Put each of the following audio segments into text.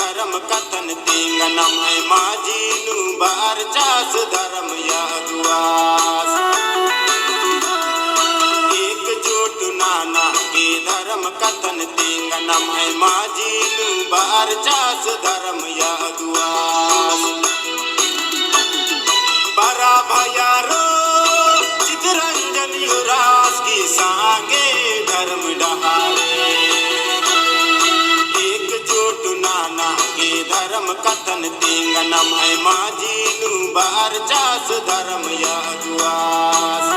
धर्म कथन तेंगनम है माझीनु बार चास धर्म यादुआस एकजुट नाना के धर्म कथन तेंगनम है माझीनु बार चास धर्म यादुआस बरा भयारो चितरंजन युरास की सांगे धर्म डहारे एकजुट नाना के धर्म कथन तेंगनम है माझीनु बार चास धर्म यादुआस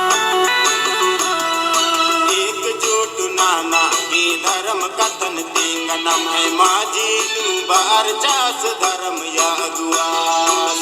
एकजुट नाना के धर्म कथन तेंगनम है माझीनु बार चास धर्म यादुआस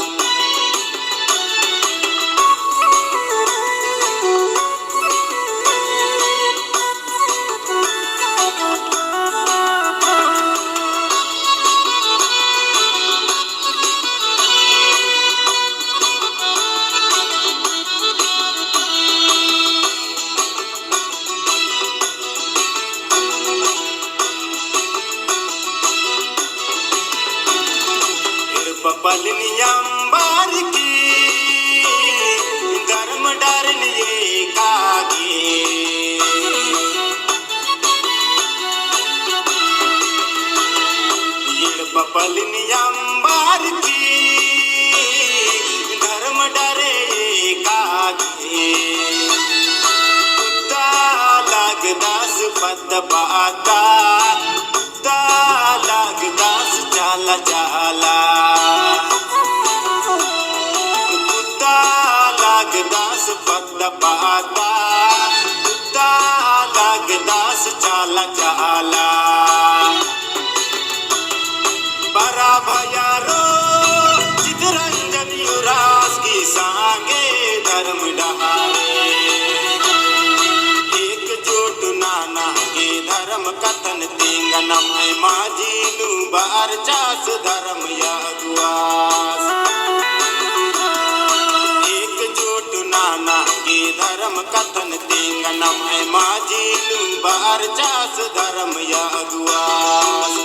पलनियंबर की धर्म डरन ये कागे ये पलनियंबर की धर्म डरे कागे कुत्ता लगदास पद पाता कुत्ता लगदास जाला जाला लागदास पद पाता कुत्ता लागदास चाला चाला बरा भयारो चितरंजन युरास की सांगे धर्म डहारे एकजुट नाना के धर्म कथन तेंगनम है माझीनु बार चास धर्म यादुआस नाना के धर्म कथन तेंगनम है माझीनु बार चास धर्म यादुआस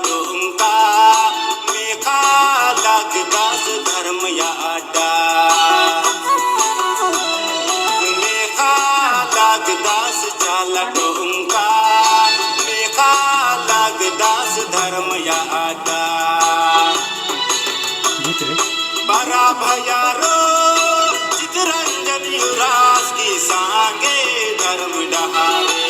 डोंका मेखा लागदास धर्म यादा मेखा लागदास चाला डोंका मेखा लागदास धर्म यादा बरा भयारो चितरंजन युरास की सांगे धर्म डहारे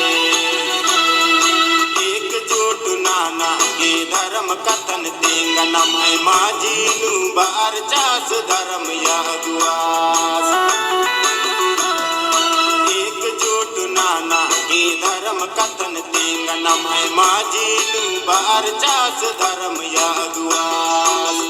एकजुट नाना के धर्म कथन तेंगनम है माझीनु बार चास धर्म यादुआस एकजुट नाना के धर्म कथन तेंगनम है माझीनु बार चास धर्म यादुआस